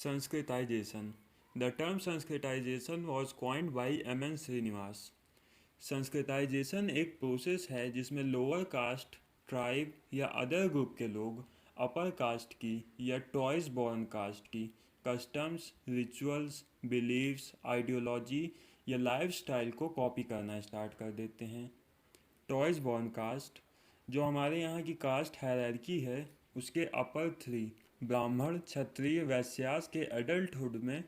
Sanskritization. The term Sanskritization was coined by M.N. Srinivas. Sanskritisation एक process है जिसमें lower caste, tribe या other group के लोग अपर कास्ट की या टॉयज बॉर्न कास्ट की कस्टम्स, रिचुअल्स, बिलीव्स, आइडियोलॉजी या लाइफस्टाइल को कॉपी करना स्टार्ट कर देते हैं। टॉयज बॉर्न कास्ट, जो हमारे यहाँ की कास्ट हायरार्की है, उसके अपर थ्री ब्राह्मण, क्षत्रिय, वैश्यास के एडल्टहुड में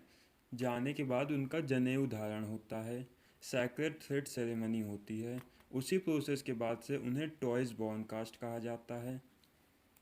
जाने के बाद उनका जनेऊ धारण होता है, सैक्रेड थ्रेड सेरेमनी होती है। उसी प्रोसेस के बाद से उन्हें टॉयज बॉर्न कास्ट कहा जाता है।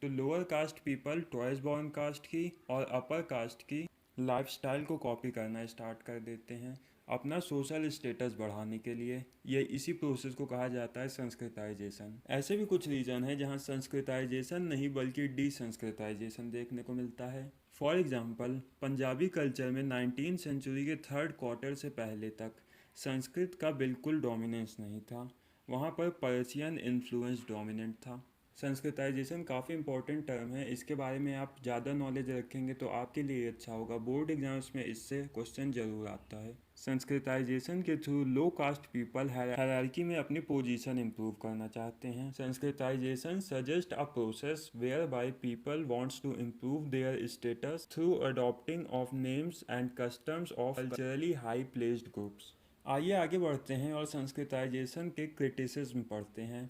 तो lower caste people twice born caste की और अपर कास्ट की लाइफस्टाइल को कॉपी करना स्टार्ट कर देते हैं अपना सोशल स्टेटस बढ़ाने के लिए। ये इसी प्रोसेस को कहा जाता है संस्कृताइजेशन। ऐसे भी कुछ रीजन है जहाँ संस्कृताइजेशन नहीं बल्कि डीसंस्कृताइजेशन देखने को मिलता है। फॉर एग्जांपल, पंजाबी कल्चर में 19वीं सेंचुरी के थर्ड क्वार्टर से पहले तक संस्कृत का बिल्कुल डोमिनेंस नहीं था। वहाँ पर पर्शियन इन्फ्लुएंस डोमिनेंट था। संस्कृताइजेशन काफ़ी इंपॉर्टेंट टर्म है, इसके बारे में आप ज़्यादा नॉलेज रखेंगे तो आपके लिए अच्छा होगा। बोर्ड एग्जाम्स में इससे क्वेश्चन जरूर आता है। संस्कृताइजेशन के through low caste people hierarchy में अपनी पोजीशन इंप्रूव करना चाहते हैं। Sanskritisation suggest a process whereby people wants to improve their status through adopting of names and customs of culturally high placed groups. आइए आगे बढ़ते हैं और संस्कृताइजेशन के क्रिटिसिज्म पढ़ते हैं।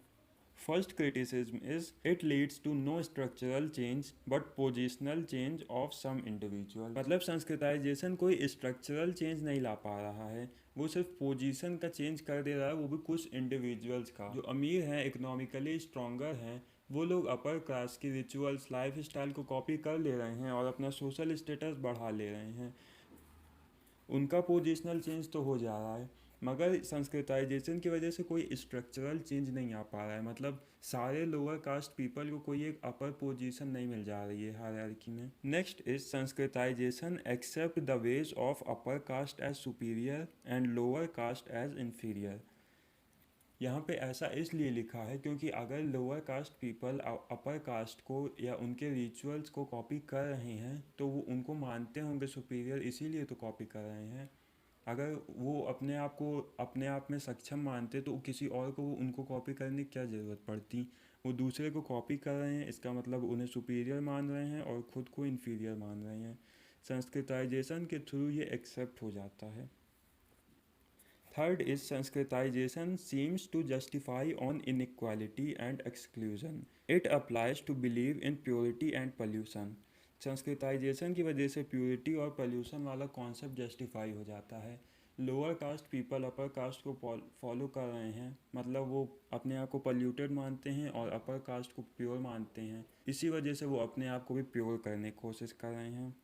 First criticism is it leads to no structural change but positional change of some individual। मतलब Sanskritisation कोई स्ट्रक्चरल चेंज नहीं ला पा रहा है, वो सिर्फ पोजीशन का चेंज कर दे रहा है, वो भी कुछ इंडिविजुअल्स का। जो अमीर हैं, इकोनॉमिकली स्ट्रॉन्गर हैं, वो लोग अपर क्लास की रिचुअल्स, लाइफ स्टाइल को कॉपी कर ले रहे हैं और अपना सोशल स्टेटस बढ़ा ले रहे हैं। उनका पोजिशनल चेंज तो हो जा रहा है, मगर संस्कृताइजेशन की वजह से कोई स्ट्रक्चरल चेंज नहीं आ पा रहा है। मतलब सारे लोअर कास्ट पीपल को कोई एक अपर पोजीशन नहीं मिल जा रही है हायरार्की में। Next is Sanskritisation accept the ways of upper caste as superior and lower caste as inferior. यहाँ पे ऐसा इसलिए लिखा है क्योंकि अगर lower caste people upper caste को या उनके रिचुअल्स को कॉपी कर रहे हैं तो वो उनको मानते होंगे सुपीरियर, इसीलिए तो कॉपी कर रहे हैं। अगर वो अपने आप को अपने आप में सक्षम मानते तो किसी और को उनको कॉपी करने की क्या ज़रूरत पड़ती। वो दूसरे को कॉपी कर रहे हैं, इसका मतलब उन्हें सुपीरियर मान रहे हैं और ख़ुद को इन्फीरियर मान रहे हैं। संस्कृताइजेशन के थ्रू ये एक्सेप्ट हो जाता है। Third is Sanskritization seems to justify on inequality and exclusion. It applies to belief in purity and pollution. Sanskritisation की वजह से प्योरिटी और पोल्यूशन वाला कॉन्सेप्ट जस्टिफाई हो जाता है। Lower caste people upper caste को फॉलो कर रहे हैं, मतलब वो अपने आप को पोल्यूटेड मानते हैं और अपर कास्ट को प्योर मानते हैं, इसी वजह से वो अपने आप को भी प्योर करने की कोशिश कर रहे हैं।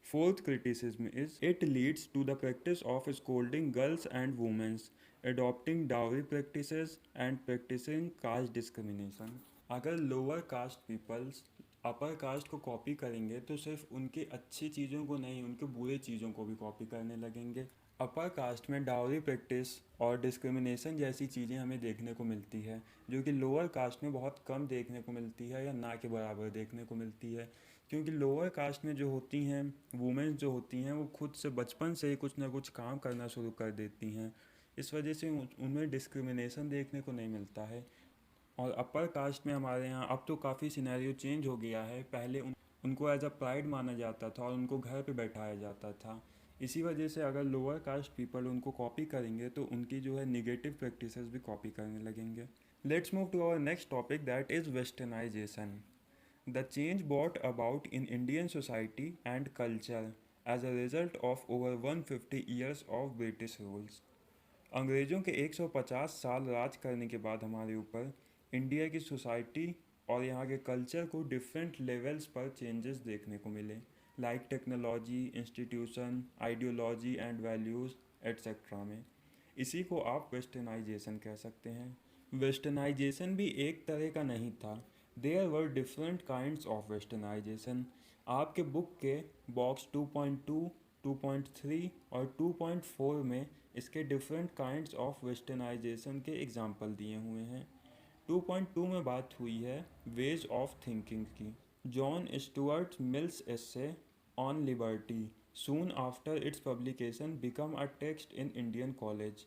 Fourth criticism is it leads to the practice of scolding girls and women, adopting dowry practices and practicing caste discrimination। अगर lower caste peoples upper caste को कॉपी करेंगे तो सिर्फ उनकी अच्छी चीज़ों को नहीं, उनके बुरे चीज़ों को भी कॉपी करने लगेंगे। अपर कास्ट में डाउरी प्रैक्टिस और डिस्क्रिमिनेशन जैसी चीज़ें हमें देखने को मिलती है, जो कि लोअर कास्ट में बहुत कम देखने को मिलती है या ना के बराबर देखने को मिलती है। क्योंकि लोअर कास्ट में जो होती हैं वुमेन्स जो होती हैं वो खुद से बचपन से ही कुछ ना कुछ काम करना शुरू कर देती हैं, इस वजह से उनमें डिस्क्रिमिनेशन देखने को नहीं मिलता है। और अपर कास्ट में हमारे यहाँ अब तो काफ़ी सिनेरियो चेंज हो गया है। पहले उनको एज अ प्राइड माना जाता था और उनको घर पे बैठाया जाता था। इसी वजह से अगर लोअर कास्ट पीपल उनको कॉपी करेंगे तो उनकी जो है निगेटिव प्रैक्टिसेस भी कॉपी करने लगेंगे। Let's move to our next topic, that is westernisation. The change brought about in Indian society and culture as a result of over 150 years of British rules। अंग्रेज़ों के 150 साल राज करने के बाद हमारे ऊपर इंडिया की सोसाइटी और यहाँ के कल्चर को डिफरेंट लेवल्स पर चेंजेस देखने को मिले, like technology, institution, ideology and values etcetera में। इसी को आप वेस्टर्नाइजेशन कह सकते हैं। वेस्टर्नाइजेशन भी एक तरह का नहीं था, there were different kinds of westernisation. आपके बुक के बॉक्स 2.2, 2.3 और 2.4 में इसके डिफरेंट काइंड्स ऑफ वेस्टर्नाइजेशन के एग्जाम्पल दिए हुए हैं। 2.2 में बात हुई है वेज ऑफ थिंकिंग की। John Stuart Mill's essay on Liberty. Soon after its publication, became a text in Indian college.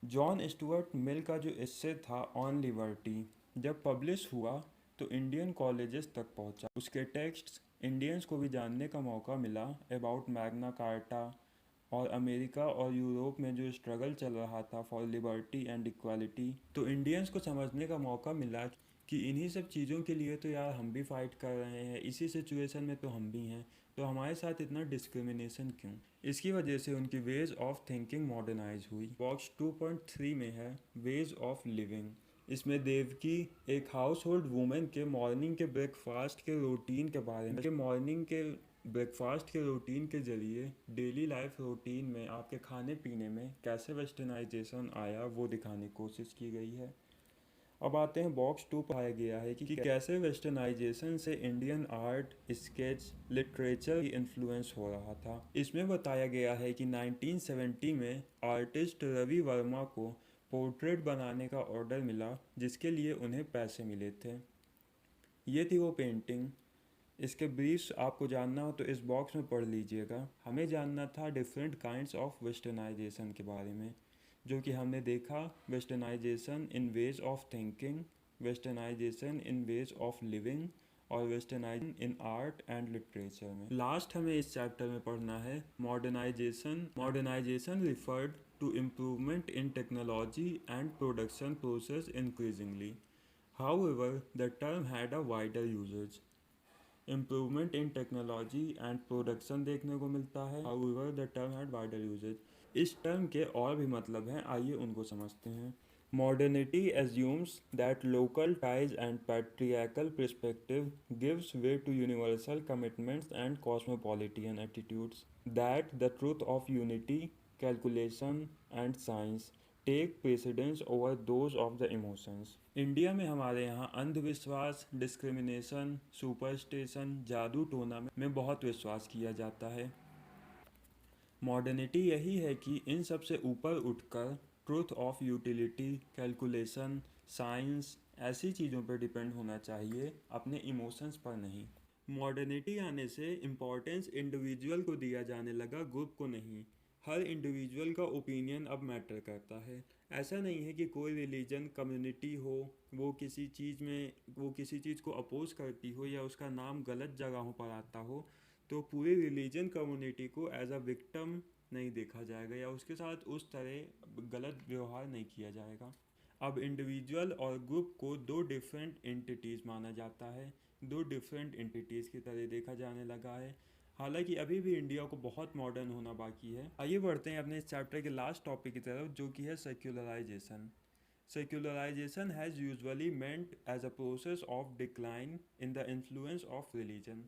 John Stuart Mill का जो एस्से था ऑन लिबर्टी जब पब्लिश हुआ तो इंडियन कॉलेजेस तक पहुंचा। उसके टेक्स्ट्स इंडियंस को भी जानने का मौका मिला अबाउट मैग्ना कार्टा और अमेरिका और यूरोप में जो स्ट्रगल चल रहा था फॉर लिबर्टी एंड इक्वालिटी। तो इंडियंस को समझने का मौका मिला कि इन्हीं सब चीज़ों के लिए तो यार हम भी फाइट कर रहे हैं, इसी सिचुएशन में तो हम भी हैं, तो हमारे साथ इतना डिस्क्रिमिनेशन क्यों। इसकी वजह से उनकी वेज ऑफ थिंकिंग मॉडर्नाइज हुई। बॉक्स 2.3 में है वेज ऑफ लिविंग। इसमें देवकी एक हाउस होल्ड वूमेन के मॉर्निंग के ब्रेकफास्ट के रूटीन के बारे में मॉर्निंग के ब्रेकफास्ट के रूटीन के ज़रिए डेली लाइफ रूटीन में आपके खाने पीने में कैसे वेस्टर्नाइजेशन आया वो दिखाने की कोशिश की गई है। अब आते हैं बॉक्स 2 पाया गया है कि कैसे वेस्टर्नाइजेशन से इंडियन आर्ट स्केच लिटरेचर की इन्फ्लुएंस हो रहा था। इसमें बताया गया है कि 1970 में आर्टिस्ट रवि वर्मा को पोर्ट्रेट बनाने का ऑर्डर मिला जिसके लिए उन्हें पैसे मिले थे। ये थी वो पेंटिंग। इसके ब्रीफ्स आपको जानना हो तो इस बॉक्स में पढ़ लीजिएगा। हमें जानना था डिफरेंट काइंड्स ऑफ वेस्टर्नाइजेशन के बारे में, जो कि हमने देखा westernisation in ways of thinking, westernisation in ways of living और westernisation in art and literature में। लास्ट हमें इस चैप्टर में पढ़ना है modernisation. Modernisation referred to improvement in technology and production process increasingly. However the term had a wider uses. Improvement in technology and production देखने को मिलता है। However the term had wider uses. इस टर्म के और भी मतलब हैं, आइए उनको समझते हैं। Modernity assumes that local ties and patriarchal perspective gives way to universal commitments and cosmopolitan attitudes, that the truth of unity, calculation and science take precedence over those of the emotions. India में हमारे यहाँ अंधविश्वास, discrimination, superstition, जादू टोना में बहुत विश्वास किया जाता है। मॉडर्निटी यही है कि इन सब से ऊपर उठकर truth of utility, calculation, science ऐसी चीज़ों पर डिपेंड होना चाहिए, अपने इमोशंस पर नहीं। मॉडर्निटी आने से इम्पोर्टेंस इंडिविजुअल को दिया जाने लगा, ग्रुप को नहीं। हर इंडिविजुअल का ओपिनियन अब मैटर करता है। ऐसा नहीं है कि कोई रिलीजन कम्युनिटी हो, वो किसी चीज़ को अपोज करती हो या उसका नाम गलत जगहों पर आता हो, तो पूरी रिलीजन कम्युनिटी को एज अ विक्टिम नहीं देखा जाएगा या उसके साथ उस तरह गलत व्यवहार नहीं किया जाएगा। अब इंडिविजुअल और ग्रुप को दो डिफरेंट एंटिटीज़ माना जाता है, दो डिफरेंट एंटिटीज़ की तरह देखा जाने लगा है। हालांकि अभी भी इंडिया को बहुत मॉडर्न होना बाकी है। आइए बढ़ते हैं अपने इस चैप्टर के लास्ट टॉपिक की तरफ, जो कि है secularization. Secularization has usually meant as a process of decline in the influence of religion.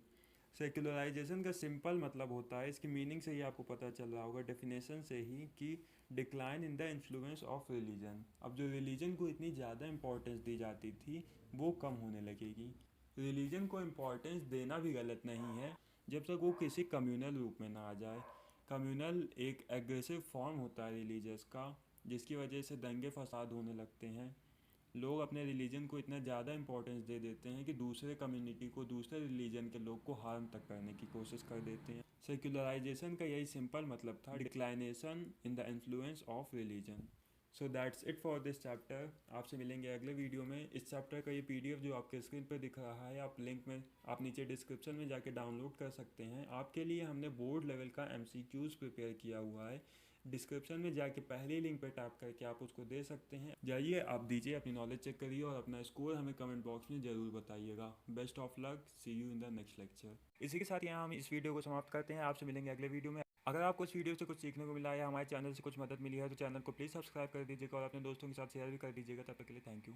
Secularization का सिंपल मतलब होता है, इसकी मीनिंग से ही आपको पता चल रहा होगा, डेफिनेशन से ही, कि decline in the influence of religion. अब जो रिलीजन को इतनी ज़्यादा इंपॉर्टेंस दी जाती थी वो कम होने लगेगी। रिलीजन को इम्पोर्टेंस देना भी गलत नहीं है जब तक वो किसी कम्युनल रूप में ना आ जाए। कम्युनल एक एग्रेसिव फॉर्म होता है रिलीजियस का, जिसकी वजह से दंगे फसाद होने लगते हैं। लोग अपने रिलीजन को इतना ज़्यादा इंपॉर्टेंस दे देते हैं कि दूसरे कम्युनिटी को, दूसरे रिलीजन के लोग को हार्म तक करने की कोशिश कर देते हैं। सेक्युलराइजेशन का यही सिंपल मतलब था, declination in the influence of religion. So that's it for this chapter. आपसे मिलेंगे अगले वीडियो में। इस चैप्टर का ये पीडीएफ जो आपके स्क्रीन पर दिख रहा है, आप लिंक में आप नीचे डिस्क्रिप्शन में जाके डाउनलोड कर सकते हैं। आपके लिए हमने बोर्ड लेवल का एमसीक्यूज प्रिपेयर किया हुआ है। डिस्क्रिप्शन में जाके पहले लिंक पर टैप करके आप उसको दे सकते हैं। जाइए आप दीजिए, अपनी नॉलेज चेक करिए और अपना स्कोर हमें कमेंट बॉक्स में ज़रूर बताइएगा। Best of luck, see you in the next lecture. इसी के साथ यहाँ हम इस वीडियो को समाप्त करते हैं। आपसे मिलेंगे अगले वीडियो में। अगर आपको इस वीडियो से कुछ सीखने को मिला या हमारे चैनल से कुछ मदद मिली है तो चैनल को प्लीज़ सब्सक्राइब कर दीजिएगा और अपने दोस्तों के साथ शेयर भी कर दीजिएगा। तब तक के लिए थैंक यू।